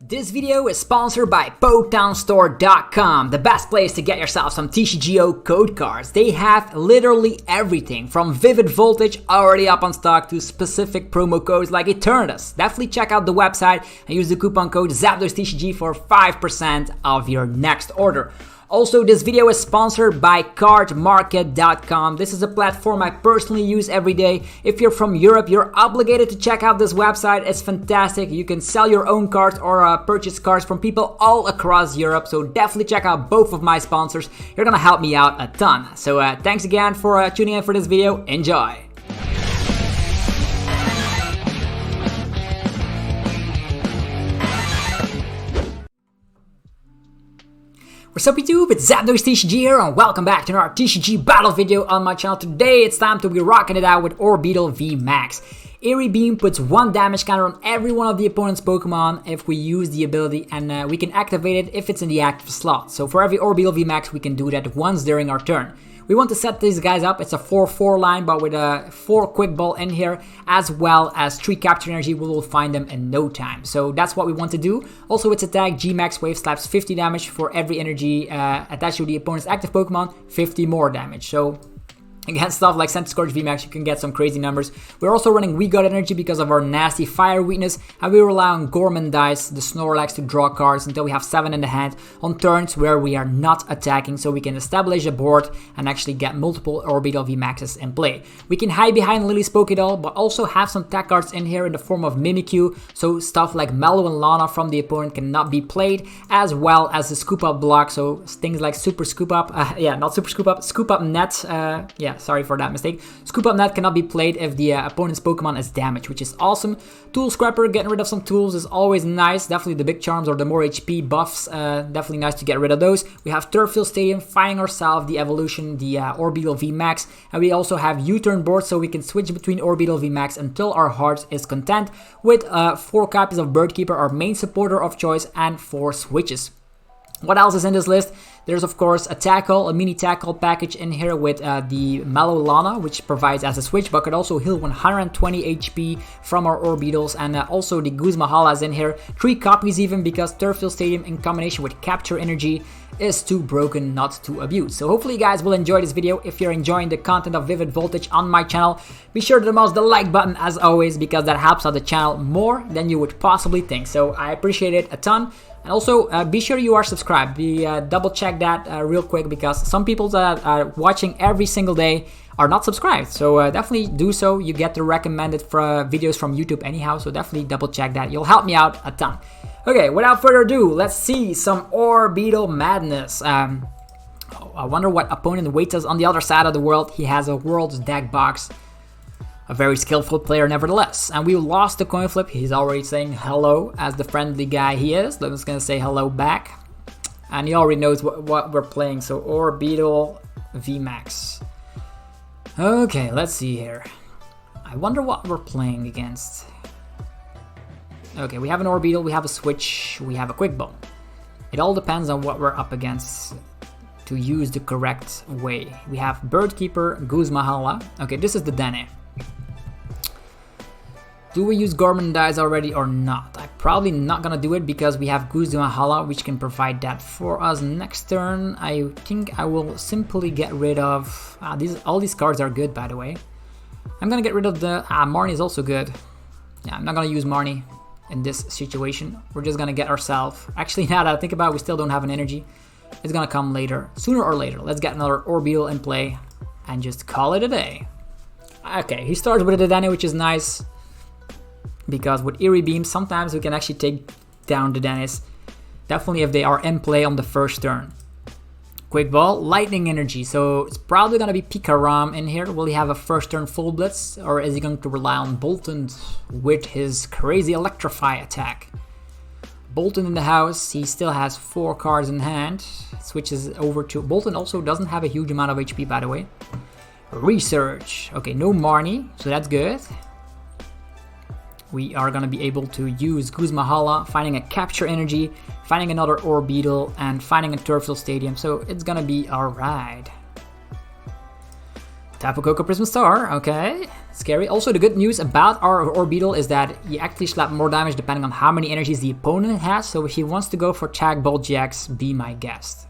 This video is sponsored by PokemonStore.com, the best place to get yourself some TCGO code cards. They have literally everything from Vivid Voltage already up on stock to specific promo codes like Eternatus. Definitely check out the website and use the coupon code ZapdosTCG for 5% of your next order. Also, this video is sponsored by cardmarket.com. This is a platform I personally use every day. If you're from Europe, you're obligated to check out this website. It's fantastic. You can sell your own cards or purchase cards from people all across Europe. So definitely check out both of my sponsors. You're gonna help me out a ton. So thanks again for tuning in for this video. Enjoy. What's up YouTube, it's ZapdosTCG here and welcome back to another TCG battle video on my channel. Today it's time to be rocking it out with Orbeetle VMAX. Eerie Beam puts 1 damage counter on every one of the opponent's Pokemon if we use the ability, and we can activate it if it's in the active slot. So for every Orbeetle VMAX we can do that once during our turn. We want to set these guys up. It's a 4-4 line, but with a 4 quick ball in here, as well as 3 capture energy. We will find them in no time. So that's what we want to do. Also, its attack, G-Max Wave, slaps 50 damage for every energy attached to the opponent's active Pokemon, 50 more damage. So against stuff like Centiskorch VMAX, you can get some crazy numbers. We're also running We Got Energy because of our nasty fire weakness, and we rely on Gormandize, the Snorlax, to draw cards until we have 7 in the hand on turns where we are not attacking, so we can establish a board and actually get multiple Orbeetle VMAXs in play. We can hide behind Lily's Pokédoll, but also have some tech cards in here in the form of Mimikyu, so stuff like Mellow and Lana from the opponent cannot be played, as well as the Scoop Up block, so things like Super Scoop Up, not Super Scoop Up, Scoop Up Net, sorry for that mistake. Scoop Up Net cannot be played if the opponent's Pokemon is damaged, which is awesome. Tool Scrapper, getting rid of some tools is always nice. Definitely the big charms or the more HP buffs, definitely nice to get rid of those. We have Turffield Stadium, finding ourselves the evolution, the Orbeetle VMAX, and we also have U-turn board, so we can switch between Orbeetle VMAX until our heart is content, with 4 copies of Bird Keeper, our main supporter of choice, and 4 switches. What else is in this list? There's of course a mini tackle package in here with the Mellow Lana, which provides as a switch, but could also heal 120 HP from our Orbeetles, and also the Guzma is in here, 3 copies even, because Turffield Stadium in combination with Capture Energy is too broken not to abuse. So hopefully you guys will enjoy this video. If you're enjoying the content of Vivid Voltage on my channel, be sure to mouse the like button as always, because that helps out the channel more than you would possibly think. So I appreciate it a ton. And also, be sure you are subscribed. Double check that real quick, because some people that are watching every single day are not subscribed. So definitely do so. You get the recommended videos from YouTube anyhow, so definitely double check that. You'll help me out a ton. Okay, without further ado, let's see some Orbeetle madness. I wonder what opponent waits us on the other side of the world. He has a World's deck box. A very skillful player nevertheless. And we lost the coin flip. He's already saying hello as the friendly guy he is. I'm just gonna say hello back. And he already knows what we're playing. So Orbeetle VMAX. Okay, let's see here. I wonder what we're playing against. Okay, we have an Orbeetle, we have a switch, we have a quick ball. It all depends on what we're up against to use the correct way. We have Bird Keeper, Guzma. Okay, this is the DAA. Do we use Gormandize already or not? I'm probably not gonna do it because we have Guzma, which can provide that for us next turn. I think I will simply get rid of... all these cards are good, by the way. I'm gonna get rid of the... Marnie is also good. Yeah, I'm not gonna use Marnie in this situation. We're just gonna get ourselves... Actually, now that I think about it, we still don't have an energy. It's gonna come later. Sooner or later. Let's get another Orbeetle in play and just call it a day. Okay, he starts with a DAA, which is nice, because with Eerie Beam, sometimes we can actually take down the DAAs. Definitely if they are in play on the first turn. Quick ball, Lightning Energy. So it's probably going to be Pikarom in here. Will he have a first turn full blitz, or is he going to rely on Bolton with his crazy Electrify attack? Bolton in the house. He still has 4 cards in hand. Switches over to... Bolton also doesn't have a huge amount of HP, by the way. Research. Okay, no Marnie, so that's good. We are going to be able to use Guzma, finding a Capture Energy, finding another Orbeetle, and finding a Turffield Stadium, so it's going to be alright. Tapu Koko Prisma Star, okay. scary. Also, the good news about our Orbeetle is that he actually slap more damage depending on how many energies the opponent has. So if he wants to go for Tag Bolt GX, be my guest.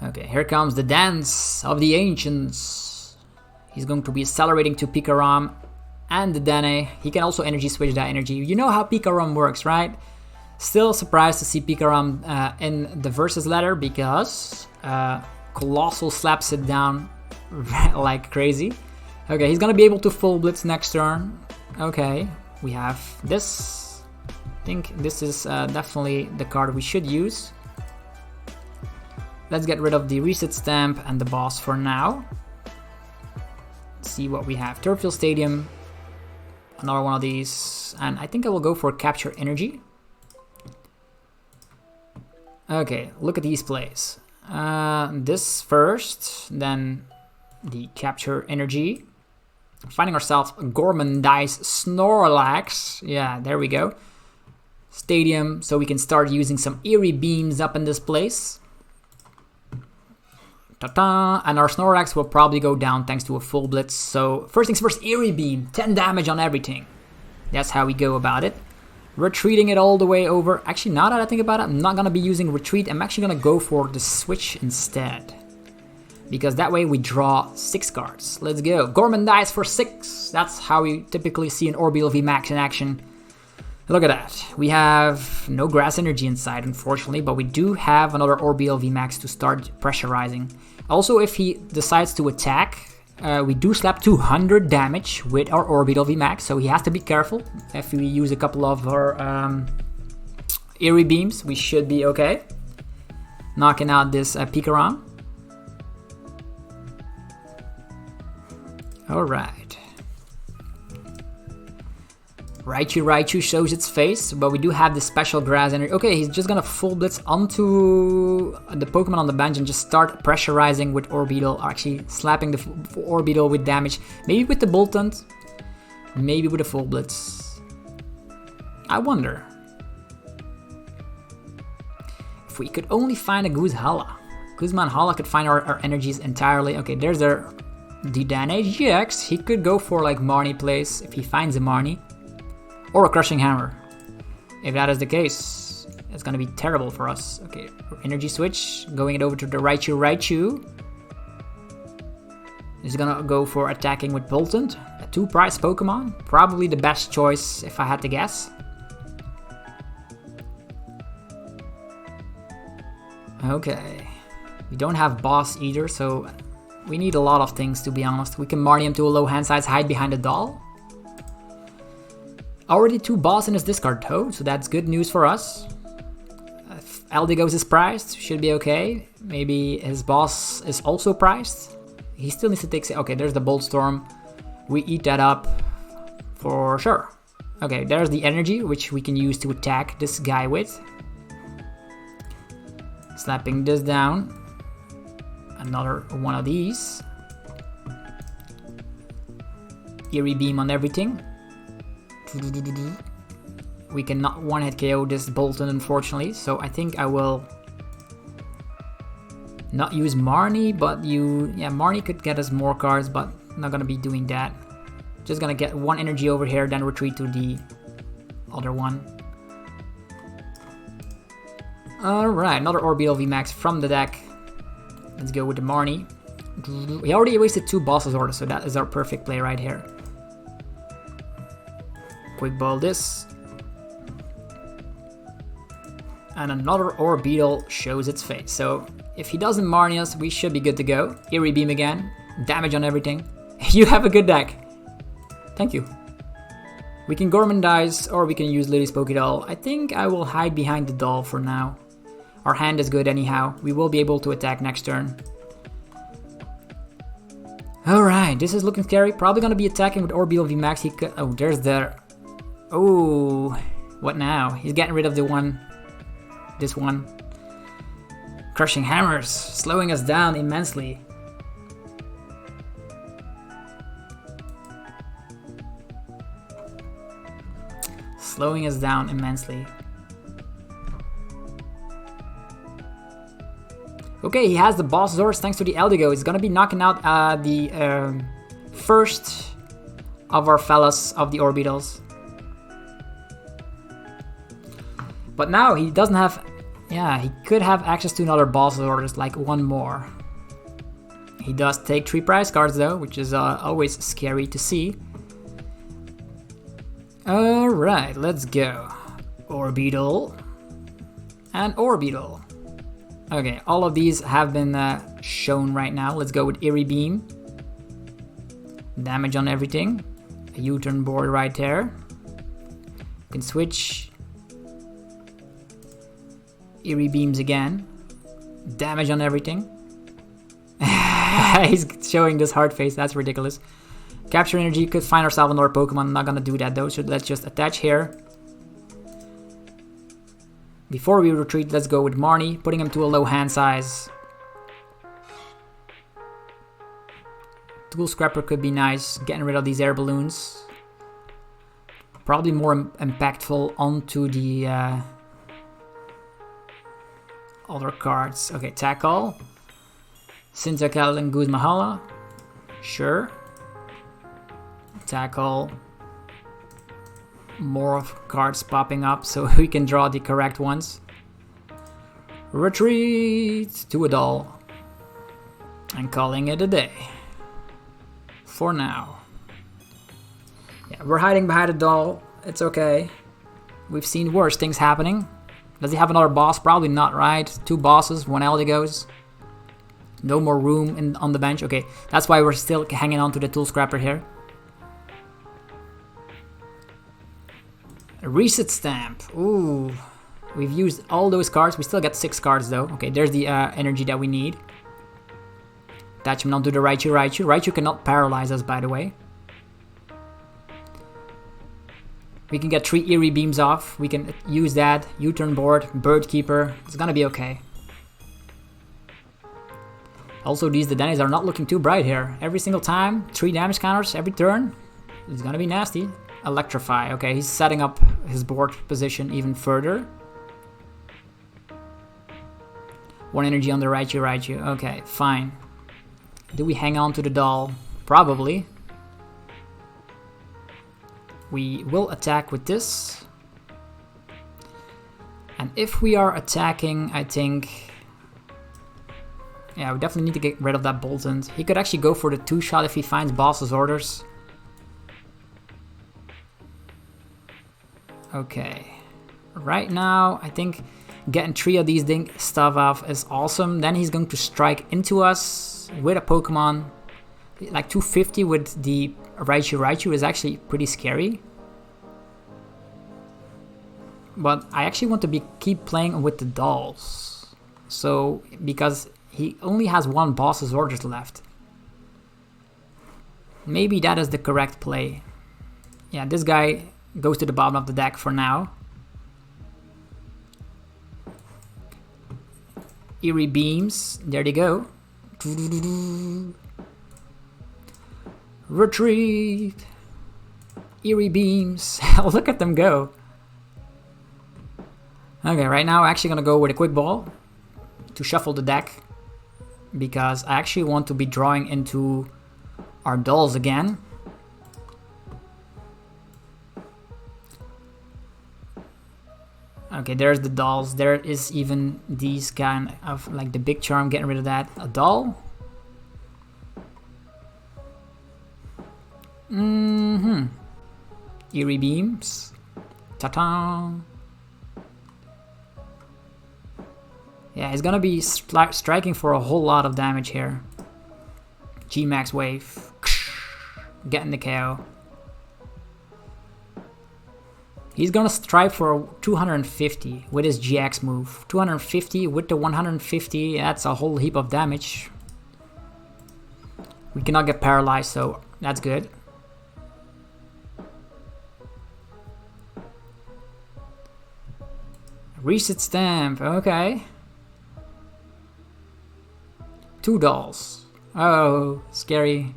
Okay, here comes the dance of the ancients. He's going to be accelerating to Pikarom and the DAA. He can also energy switch that energy. You know how Pikarom works, right? Still surprised to see Pikarom in the versus ladder because Colossal slaps it down like crazy. Okay, he's gonna be able to full blitz next turn. Okay, we have this. I think this is definitely the card we should use. Let's get rid of the reset stamp and the boss for now. Let's see what we have. Turffield Stadium. Another one of these. And I think I will go for Capture Energy. Okay, look at these plays. This first, then the Capture Energy. Finding ourselves Gormandize Snorlax. Yeah, there we go. Stadium, so we can start using some Eerie Beams up in this place. Ta-ta! And our Snorlax will probably go down thanks to a full blitz. So first things first, Eerie Beam, 10 damage on everything. That's how we go about it. Retreating it all the way over. Actually, now that I think about it, I'm not gonna be using retreat. I'm actually gonna go for the switch instead, because that way we draw 6 cards. Let's go. Gormandize for 6. That's how we typically see an Orbeetle VMAX in action. Look at that. We have no grass energy inside, unfortunately, but we do have another Orbeetle VMAX to start pressurizing. Also, if he decides to attack, we do slap 200 damage with our Orbeetle VMAX, so he has to be careful. If we use a couple of our Eerie Beams, we should be okay. Knocking out this Pikarom. Alright. Raichu shows its face, but we do have this special grass energy. Okay, he's just gonna full blitz onto the Pokemon on the bench and just start pressurizing with Orbeetle, actually slapping the Orbeetle with damage. Maybe with the Boltund, maybe with a full blitz. I wonder. If we could only find a Guzhala. Guzman Hala could find our energies entirely. Okay, there's the DAA GX. He could go for like Marnie plays if he finds a Marnie. Or a Crushing Hammer. If that is the case, it's gonna be terrible for us. Okay, energy switch, going it over to the Raichu. He's gonna go for attacking with Boltund, a 2-price Pokemon. Probably the best choice if I had to guess. Okay, we don't have boss either, so we need a lot of things to be honest. We can Marnie him to a low hand size, hide behind a doll. Already 2 boss in his discard though, so that's good news for us. If Eldigos is priced, should be okay. Maybe his boss is also priced. He still needs to take... Okay, there's the Bolt Storm. We eat that up for sure. Okay, there's the energy, which we can use to attack this guy with. Slapping this down. Another one of these. Eerie Beam on everything. We cannot one-hit KO this Boltund, unfortunately, so I think I will not use Marnie, but Marnie could get us more cards, but I'm not gonna be doing that. Just gonna get 1 energy over here, then retreat to the other one. Alright, another Orbeetle VMAX from the deck. Let's go with the Marnie. We already wasted 2 bosses order, so that is our perfect play right here. Quick ball this. And another Orbeetle shows its face. So if he doesn't Marnie us, we should be good to go. Eerie Beam again. Damage on everything. You have a good deck. Thank you. We can Gormandize or we can use Lily's Pokédoll. I think I will hide behind the doll for now. Our hand is good anyhow. We will be able to attack next turn. Alright, this is looking scary. Probably gonna be attacking with Orbeetle VMAX. He could... Oh, there's their... Oh, what now? He's getting rid of the one. This one. Crushing Hammers, slowing us down immensely. Slowing us down immensely. Okay, he has the boss Zors thanks to the Eldigo. He's gonna be knocking out the first of our fellas of the Orbeetles. But now he doesn't have... Yeah, he could have access to another boss orders, like one more. He does take 3 prize cards though, which is always scary to see. Alright, let's go. Orbeetle. And Orbeetle. Okay, all of these have been shown right now. Let's go with Eerie Beam. Damage on everything. A U-turn board right there. You can switch. Eerie Beams again. Damage on everything. He's showing this hard face, that's ridiculous. Capture energy, could find ourselves another Pokemon. I'm not gonna do that though, so let's just attach here. Before we retreat, let's go with Marnie, putting him to a low hand size. Tool Scrapper could be nice, getting rid of these air balloons. Probably more impactful onto the other cards. Okay, Tackle. Sintakel and Guz Mahala. Sure. Tackle. More of cards popping up so we can draw the correct ones. Retreat to a doll. And calling it a day. For now. Yeah, we're hiding behind a doll. It's okay. We've seen worse things happening. Does he have another boss? Probably not, right? 2 bosses, 1 Eldigos. No more room on the bench. Okay, that's why we're still hanging on to the Tool Scrapper here. A Reset Stamp. Ooh. We've used all those cards. We still get 6 cards though. Okay, there's the energy that we need. Attachment onto the Raichu. Raichu cannot paralyze us, by the way. We can get 3 Eerie Beams off. We can use that. U-turn board, Bird Keeper. It's gonna be okay. Also, these Dedennis are not looking too bright here. Every single time, 3 damage counters every turn. It's gonna be nasty. Electrify. Okay, he's setting up his board position even further. 1 energy on the Raichu. Okay, fine. Do we hang on to the doll? Probably. We will attack with this. And if we are attacking, I think... Yeah, we definitely need to get rid of that Bolton. He could actually go for the 2-shot if he finds boss's orders. Okay. Right now, I think getting 3 of these stuff off is awesome. Then he's going to strike into us with a Pokemon. Like 250 with the Raichu is actually pretty scary. But I actually want to keep playing with the dolls. So, because he only has 1 boss's orders left. Maybe that is the correct play. Yeah, this guy goes to the bottom of the deck for now. Eerie Beams, there they go. Retreat. Eerie Beams. Look at them go. Okay, right now I'm actually gonna go with a quick ball to shuffle the deck because I actually want to be drawing into our dolls again. Okay, there's the dolls. There is even these kind of like the big charm, getting rid of that. A doll. Eerie Beams. Ta-ta. Yeah, he's gonna be striking for a whole lot of damage here. G-Max Wave. Getting the KO. He's gonna strive for 250 with his GX move. 250 with the 150, that's a whole heap of damage. We cannot get paralyzed, so that's good. Reset Stamp, okay. 2 dolls. Oh, scary.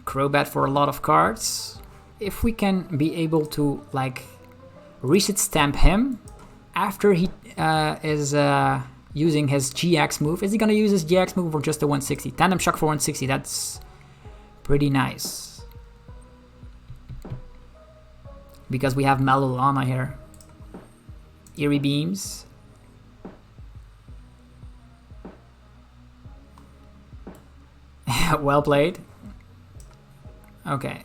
Crobat for a lot of cards. If we can be able to like Reset Stamp him after he is using his GX move. Is he gonna use his GX move or just the 160? Tandem Shock for 160, that's pretty nice. Because we have Melolana here. Eerie Beams. Well played. Okay.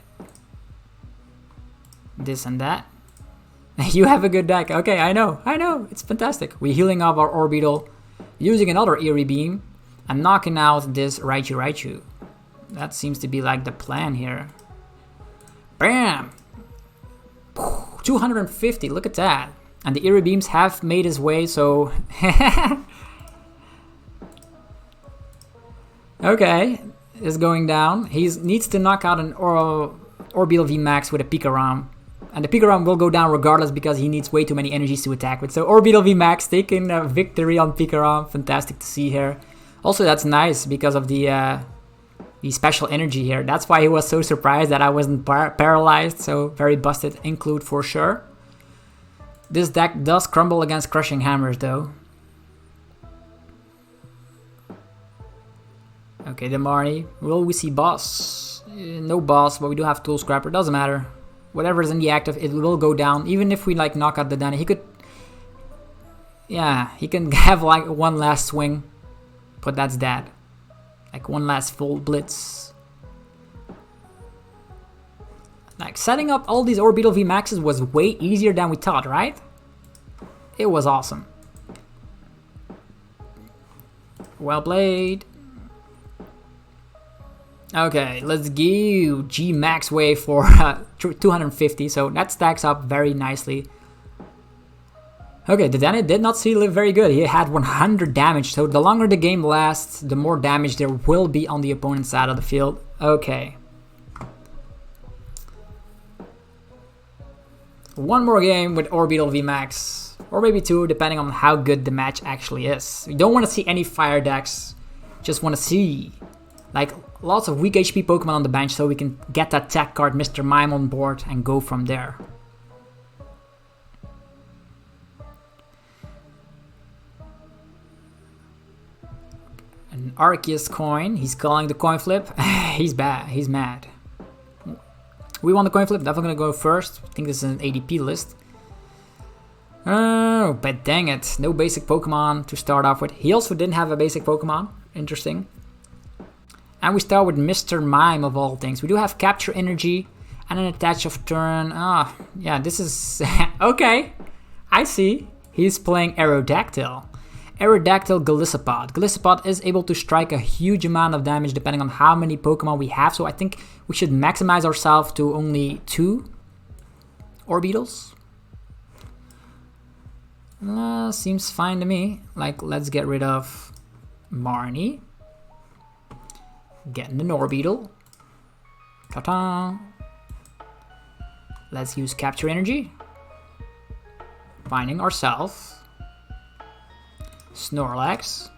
This and that. You have a good deck. Okay, I know. It's fantastic. We're healing up our Orbeetle, using another Eerie Beam, and knocking out this Raichu. That seems to be like the plan here. Bam! 250, look at that. And the Eerie Beams have made his way, so... Okay, it's going down. He needs to knock out an Orbeetle VMAX with a Pikarom. And the Pikarom will go down regardless because he needs way too many energies to attack with. So Orbeetle VMAX taking a victory on Pikarom. Fantastic to see here. Also, that's nice because of the special energy here. That's why he was so surprised that I wasn't paralyzed. So very busted include for sure. This deck does crumble against Crushing Hammers though. Okay, the Marnie. Will we see boss? No boss, but we do have Tool Scrapper. Doesn't matter. Whatever is in the active, it will go down. Even if we like knock out the Danny, he could... Yeah, he can have like one last swing. But that's that. Like one last full blitz. Like setting up all these Orbeetle VMAXs was way easier than we thought, right? It was awesome. Well played. Okay, let's go G max wave for 250, so that stacks up very nicely. Okay, the Danny did not see live very good. He had 100 damage, so the longer the game lasts, the more damage there will be on the opponent's side of the field. Okay. One more game with Orbeetle VMAX, or maybe two, depending on how good the match actually is. We don't want to see any fire decks, just want to see like lots of weak HP Pokemon on the bench so we can get that tech card Mr. Mime on board and go from there. An Arceus coin, he's calling the coin flip. He's bad, he's mad. We want the coin flip, definitely gonna go first. I think this is an ADP list. Oh, but dang it, no basic Pokemon to start off with. He also didn't have a basic Pokemon, interesting. And we start with Mr. Mime of all things. We do have Capture Energy and an Attach of Turn. Ah, yeah, this is... Okay, I see. He's playing Aerodactyl. Aerodactyl Golisopod. Golisopod is able to strike a huge amount of damage depending on how many Pokemon we have. So I think we should maximize ourselves to only 2 Orbeetles. Seems fine to me. Like, let's get rid of Marnie. Getting an Orbeetle. Ta-ta. Let's use Capture Energy. Finding ourselves Snorlax.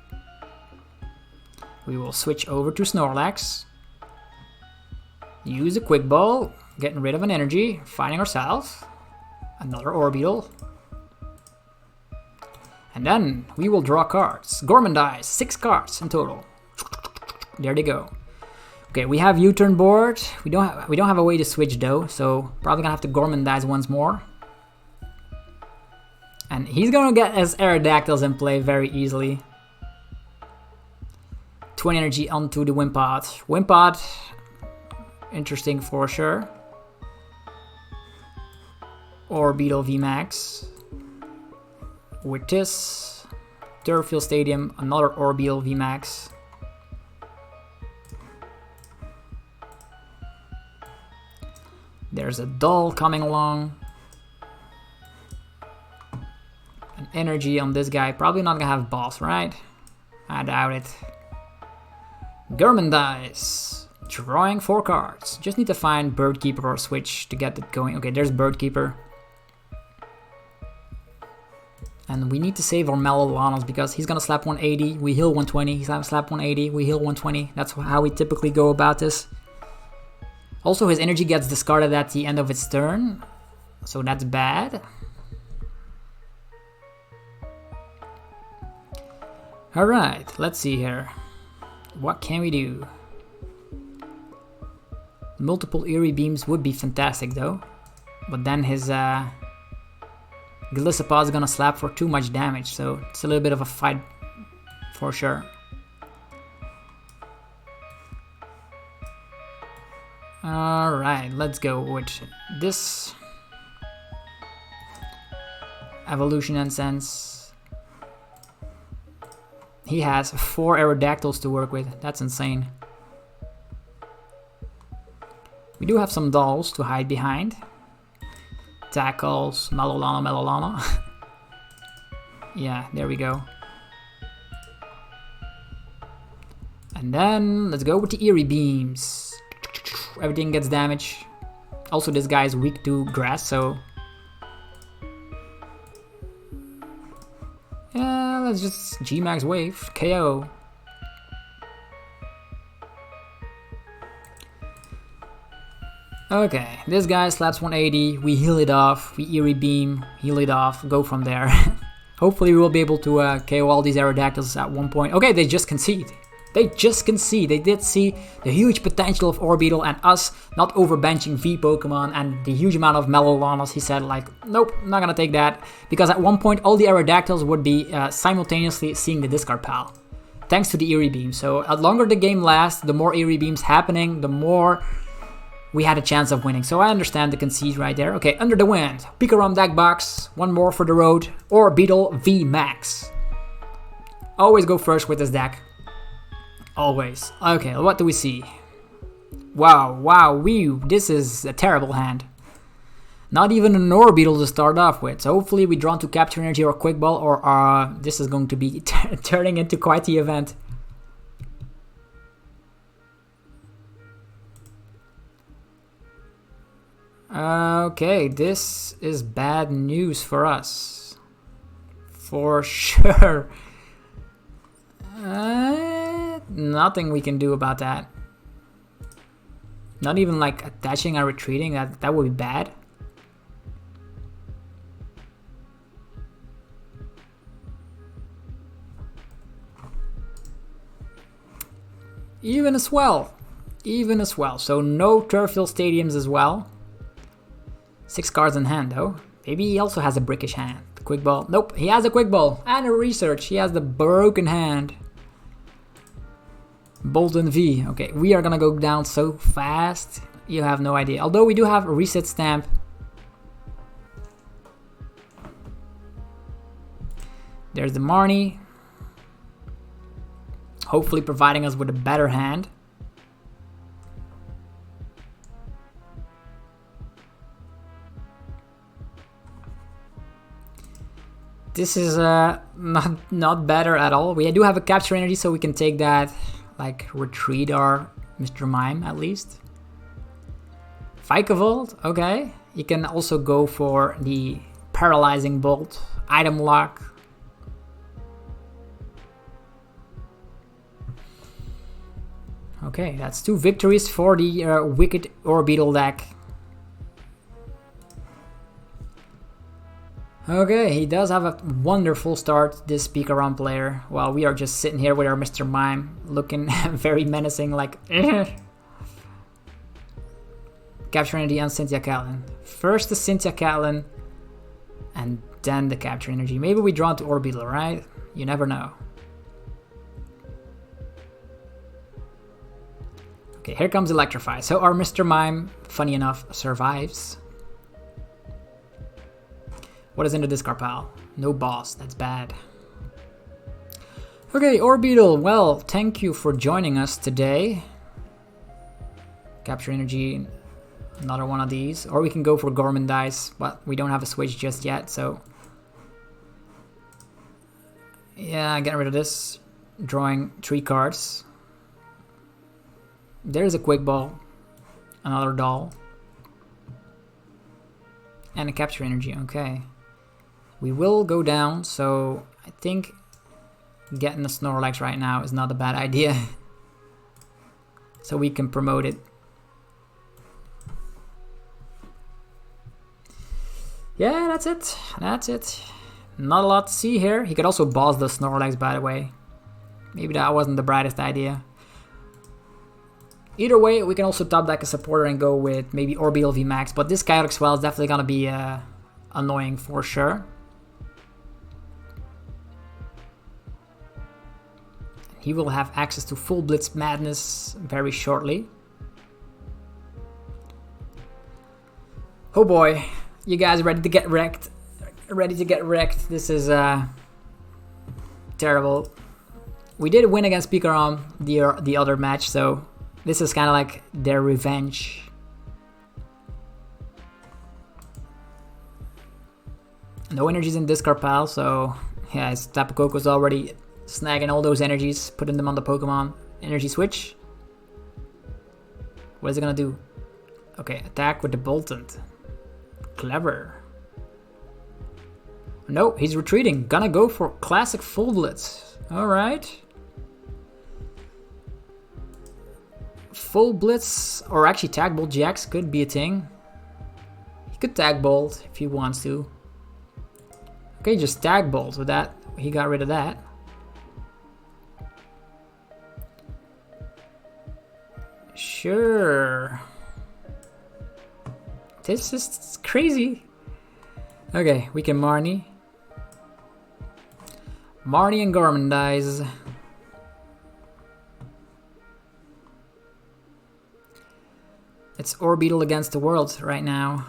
We will switch over to Snorlax. Use a Quick Ball. Getting rid of an energy. Finding ourselves another Orbeetle. And then we will draw cards. Gormandize, 6 cards in total. There they go. Okay, we have U-turn board. We don't have a way to switch though, so probably gonna have to Gormandize once more. And he's gonna get his Aerodactyls in play very easily. 20 energy onto the Wimpod. Wimpod, interesting for sure. Orbeetle VMAX. With this, Turffield Stadium, another Orbeetle VMAX. There's a Dull coming along. An energy on this guy. Probably not gonna have boss, right? I doubt it. Gormandize. Drawing 4 cards. Just need to find Bird Keeper or switch to get it going. Okay, there's Bird Keeper. And we need to save our Melolanos because he's gonna slap 180, we heal 120, he's gonna slap 180, we heal 120. That's how we typically go about this. Also, his energy gets discarded at the end of its turn, so that's bad. Alright, let's see here. What can we do? Multiple Eerie Beams would be fantastic though. But then his Gliscopod is gonna slap for too much damage, so it's a little bit of a fight for sure. Alright, let's go with this Evolution Incense. He has 4 Aerodactyls to work with, that's insane. We do have some dolls to hide behind. Tackles, Melolana. Yeah, there we go. And then let's go with the Eerie Beams. Everything gets damage. Also, this guy is weak to grass, so yeah, let's just G-Max Wave, KO. Okay, this guy slaps 180, we heal it off, we Eerie Beam, heal it off, go from there. Hopefully we will be able to KO all these Aerodactyls at one point. Okay, they just concede. They just concede. They did see the huge potential of Orbeetle and us not overbenching V Pokemon and the huge amount of Melolanas. He said like, nope, I'm not gonna take that. Because at one point all the Aerodactyls would be simultaneously seeing the discard pile. Thanks to the Eerie Beam. So the longer the game lasts, the more Eerie Beams happening, the more we had a chance of winning. So I understand the concede right there. Okay, Under the Wind. Pikarom deck box. One more for the road. Orbeetle VMAX. Always go first with this deck. Always. Okay, what do we see? Wow, this is a terrible hand. Not even an Orbeetle to start off with. So hopefully we draw to Capture Energy or Quick Ball, or this is going to be turning into quite the event. Okay, this is bad news for us. For sure. Nothing we can do about that. Not even like attaching or retreating, that would be bad. Even as well. So no Turffield Stadiums as well. 6 cards in hand though. Maybe he also has a brickish hand. Quick Ball. Nope, he has a Quick Ball. And a Research. He has the broken hand. Bolton V. Okay, we are gonna go down so fast. You have no idea. Although we do have a Reset Stamp. There's the Marnie. Hopefully providing us with a better hand. This is not better at all. We do have a Capture Energy, so we can take that, like retreat our Mr. Mime at least. Vikavolt, okay. You can also go for the Paralyzing Bolt, Item Lock. Okay, that's 2 victories for the Wicked Orbeetle deck. Okay, he does have a wonderful start, this Pikarom player, while we are just sitting here with our Mr. Mime, looking very menacing, like Capture Energy on Cynthia Catlin. First the Cynthia Catlin, and then the Capture Energy. Maybe we draw to Orbeetle, right? You never know. Okay, here comes Electrify. So our Mr. Mime, funny enough, survives. What is in the discard pile? No boss, that's bad. Okay, Orbeetle, well, thank you for joining us today. Capture Energy, another one of these. Or we can go for Gormandize, but we don't have a switch just yet, so... yeah, getting rid of this. Drawing 3 cards. There's a Quick Ball. Another doll. And a Capture Energy, okay. We will go down, so I think getting a Snorlax right now is not a bad idea. So we can promote it. Yeah, that's it. That's it. Not a lot to see here. He could also boss the Snorlax, by the way. Maybe that wasn't the brightest idea. Either way, we can also top deck a supporter and go with maybe Orbeetle VMAX, but this Chaotic Swell is definitely gonna be annoying for sure. He will have access to full Blitz Madness very shortly. Oh boy, you guys ready to get wrecked? Ready to get wrecked. This is terrible. We did win against Pikarom the other match, so this is kind of like their revenge. No energies in discard pile, so yeah, his Tapu Koko's already snagging all those energies, putting them on the Pokemon. Energy switch. What is it gonna do? Okay, attack with the Boltund. Clever. No, he's retreating. Gonna go for classic Full Blitz. Alright. Full Blitz, or actually Tag Bolt GX could be a thing. He could Tag Bolt if he wants to. Okay, just Tag Bolt. With that, he got rid of that. Sure. This is crazy. Okay, we can Marnie. Marnie and Gormandize. It's Orbeetle against the world right now.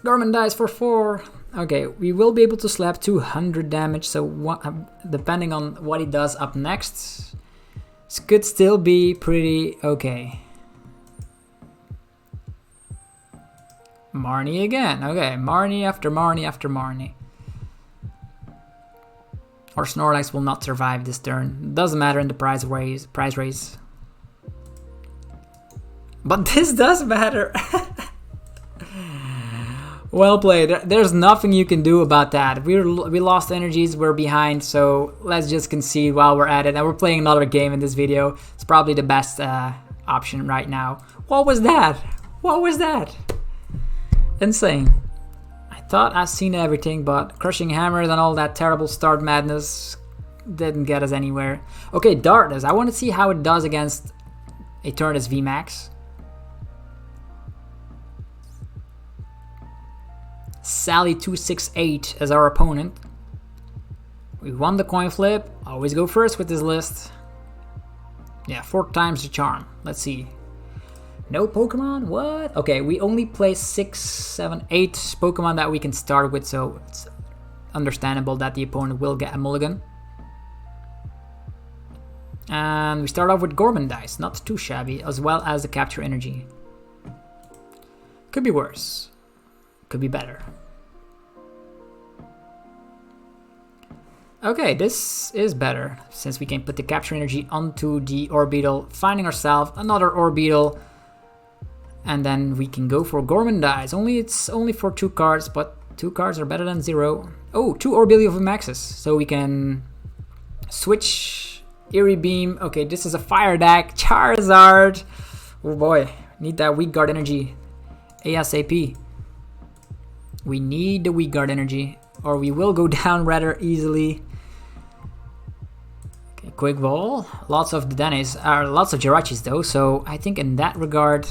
Gormandize for 4. Okay, we will be able to slap 200 damage, so depending on what he does up next, this could still be pretty okay. Marnie again. Okay, Marnie after Marnie after Marnie. Or Snorlax will not survive this turn. Doesn't matter in the prize race. But this does matter. Well played. There's nothing you can do about that. We lost energies, we're behind, so let's just concede while we're at it. And we're playing another game in this video. It's probably the best option right now. What was that? What was that? Insane. I thought I've seen everything, but Crushing Hammers and all that terrible start madness didn't get us anywhere. Okay, Darkness. I want to see how it does against Eternatus VMAX. Sally 268 as our opponent. We won the coin flip. Always go first with this list. Yeah, 4 times the charm. Let's see. No Pokemon? What? Okay, we only play 6, 7, 8 Pokemon that we can start with, so it's understandable that the opponent will get a mulligan. And we start off with Gormandize, not too shabby, as well as the Capture Energy. Could be worse. Could be better. Okay, this is better, since we can put the Capture Energy onto the Orbeetle, finding ourselves another Orbeetle. And then we can go for Gormandize. It's only for 2 cards, but 2 cards are better than 0. Oh, 2 Orbeetle VMAXs. So we can switch Eerie Beam. Okay, this is a fire deck. Charizard. Oh boy, need that Weak Guard energy ASAP. We need the Weak Guard energy, or we will go down rather easily. Okay, Quick Ball. Lots of Dedanes, lots of Jirachis though. So I think in that regard,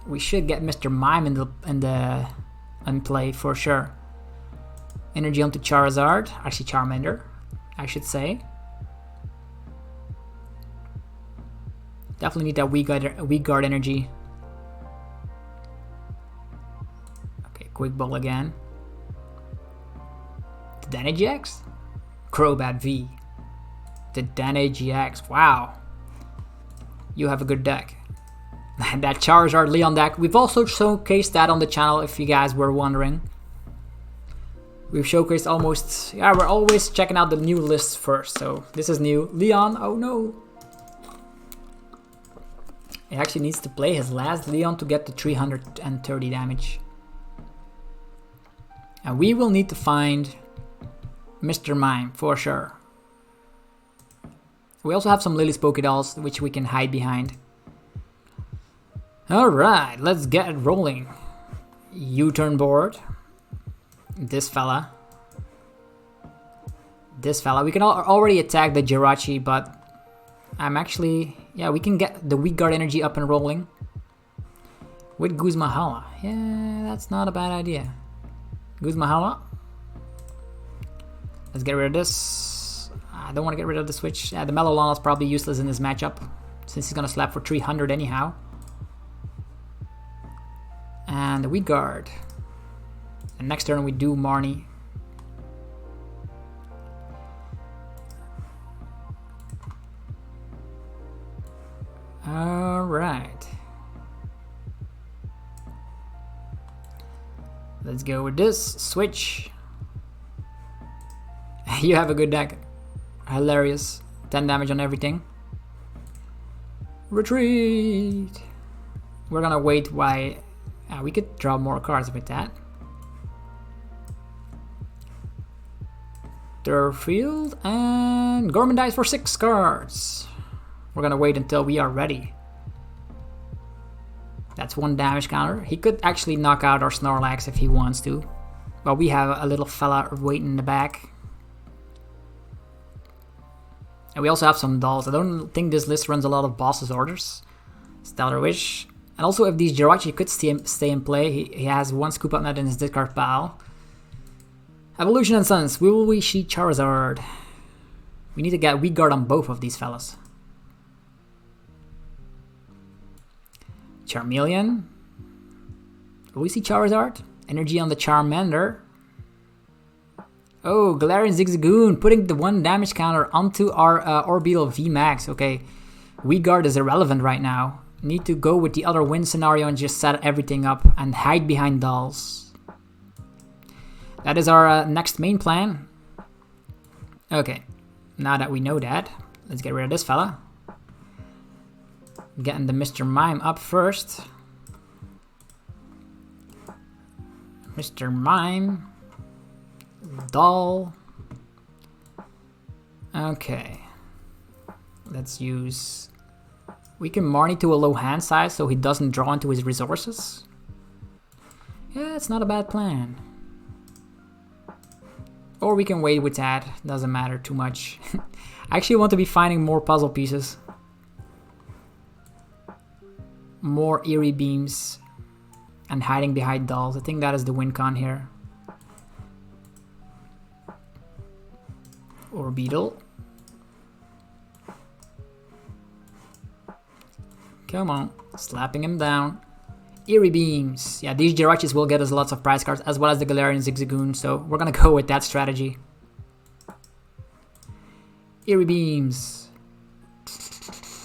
we should get Mr. Mime in play for sure. Energy onto Charizard, actually Charmander, I should say. Definitely need that Weak Guard energy. Okay, Quick Ball again. Dedenne GX? Crobat V. Dedenne GX, wow. You have a good deck. That Charizard Leon deck. We've also showcased that on the channel if you guys were wondering. We've showcased almost... Yeah, we're always checking out the new lists first. So this is new. Leon, oh no. He actually needs to play his last Leon to get the 330 damage. And we will need to find Mr. Mime for sure. We also have some Lily's Pokédolls which we can hide behind. Alright, let's get it rolling. U-turn board. This fella. This fella. We can already attack the Jirachi, but I'm actually... Yeah, we can get the Weak Guard energy up and rolling. With Guzmahala. Yeah, that's not a bad idea. Guzmahala. Let's get rid of this. I don't want to get rid of the switch. Yeah, the Melolon is probably useless in this matchup, since he's going to slap for 300 anyhow. And the Weak Guard. And next turn we do Marnie. Alright. Let's go with this. Switch. You have a good deck. Hilarious. 10 damage on everything. Retreat. We're gonna wait why... we could draw more cards with that. Third field and Gormandize for 6 cards. We're gonna wait until we are ready. That's 1 damage counter. He could actually knock out our Snorlax if he wants to. But we have a little fella waiting in the back. And we also have some dolls. I don't think this list runs a lot of Boss's Orders. Stellar Wish. And also if these Jirachi could stay in play, he has 1 Scoop Up Net in his discard pile. Evolution and Sons. Will we see Charizard? We need to get Weak Guard on both of these fellas. Charmeleon. Will we see Charizard? Energy on the Charmander. Oh, Galarian Zigzagoon, putting the 1 damage counter onto our Orbeetle VMAX. Okay, Weak Guard is irrelevant right now. Need to go with the other win scenario and just set everything up and hide behind dolls. That is our next main plan. Okay, now that we know that, let's get rid of this fella. Getting the Mr. Mime up first. Mr. Mime. Doll. Okay. Let's use... We can Marnie to a low hand size so he doesn't draw into his resources. Yeah, it's not a bad plan. Or we can wait with that. Doesn't matter too much. I actually want to be finding more puzzle pieces. More Eerie Beams. And hiding behind dolls. I think that is the win con here. Orbeetle. Come on. Slapping him down. Eerie Beams. Yeah, these Jirachis will get us lots of prize cards as well as the Galarian Zigzagoon, so we're gonna go with that strategy. Eerie Beams.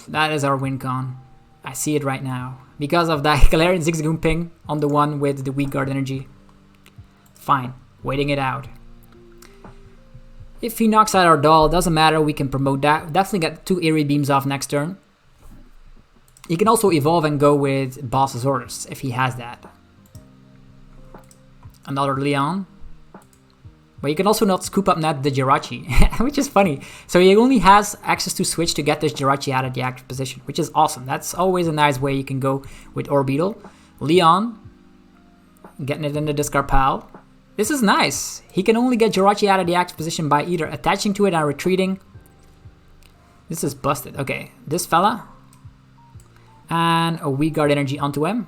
That is our win con. I see it right now. Because of that Galarian Zigzagoon ping on the one with the Weak Guard energy. Fine. Waiting it out. If he knocks out our doll, doesn't matter, we can promote that. Definitely get 2 Eerie Beams off next turn. He can also evolve and go with Boss's Orders, if he has that. Another Leon. But you can also not Scoop Up Net the Jirachi, which is funny. So he only has access to switch to get this Jirachi out of the active position, which is awesome. That's always a nice way you can go with Orbeetle. Leon. Getting it in the discard pile. This is nice. He can only get Jirachi out of the active position by either attaching to it and retreating. This is busted. Okay, this fella. And a Weak Guard energy onto him.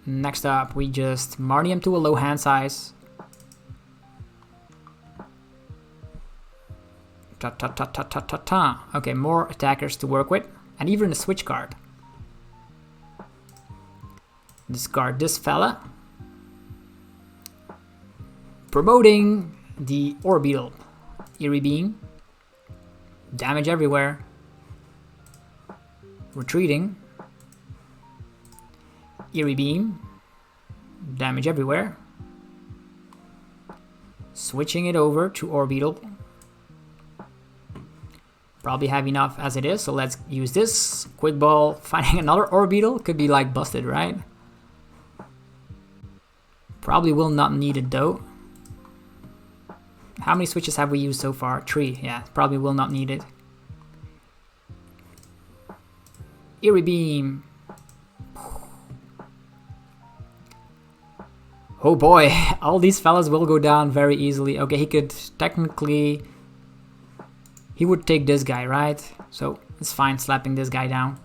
Next up, we just Marnie him to a low hand size. Ta-ta-ta-ta-ta-ta-ta. Okay, more attackers to work with. And even a switch card. Discard this fella. Promoting the Orbeetle. Eerie Beam. Damage everywhere. Retreating. Eerie Beam. Damage everywhere. Switching it over to Orbeetle. Probably have enough as it is, so let's use this. Quick Ball. Finding another Orbeetle could be like busted, right? Probably will not need it though. How many switches have we used so far? 3. Yeah, probably will not need it. Eerie Beam. Oh boy, all these fellas will go down very easily. Okay, he could technically... He would take this guy, right? So it's fine slapping this guy down.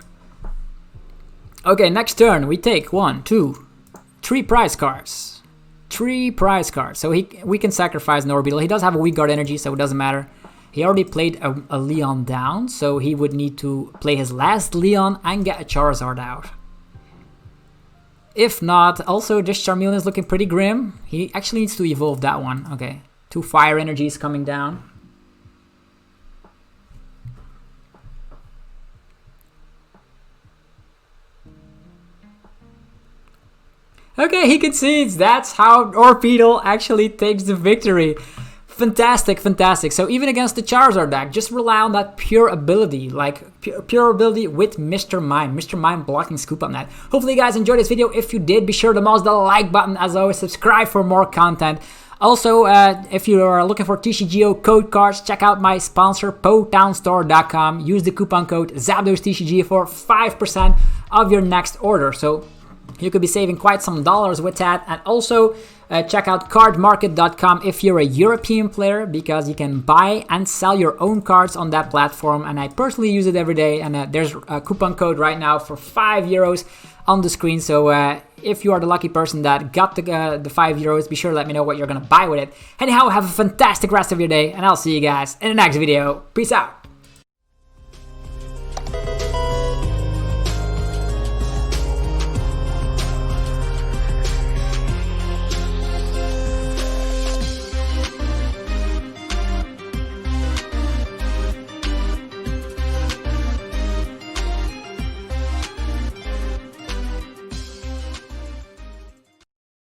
Okay, next turn we take 1, 2, 3 prize cards. 3 prize cards. So we can sacrifice an Orbeetle. He does have a weak guard energy, so it doesn't matter. He already played a Leon down, so he would need to play his last Leon and get a Charizard out. If not, also this Charmeleon is looking pretty grim. He actually needs to evolve that one. Okay, 2 fire energies coming down. Okay, he concedes. That's how Orbeetle actually takes the victory. Fantastic, fantastic. So even against the Charizard deck, just rely on that pure ability, like pure ability with Mr. Mime. Mr. Mime blocking Scoop Up Net. Hopefully you guys enjoyed this video. If you did, be sure to mouse the like button. As always, subscribe for more content. Also, if you are looking for TCGO code cards, check out my sponsor, PoTownStore.com. Use the coupon code ZapdosTCG for 5% of your next order. So you could be saving quite some dollars with that. And also check out cardmarket.com if you're a European player, because you can buy and sell your own cards on that platform. And I personally use it every day. And there's a coupon code right now for €5 on the screen. So if you are the lucky person that got the €5, be sure to let me know what you're going to buy with it. Anyhow, have a fantastic rest of your day. And I'll see you guys in the next video. Peace out.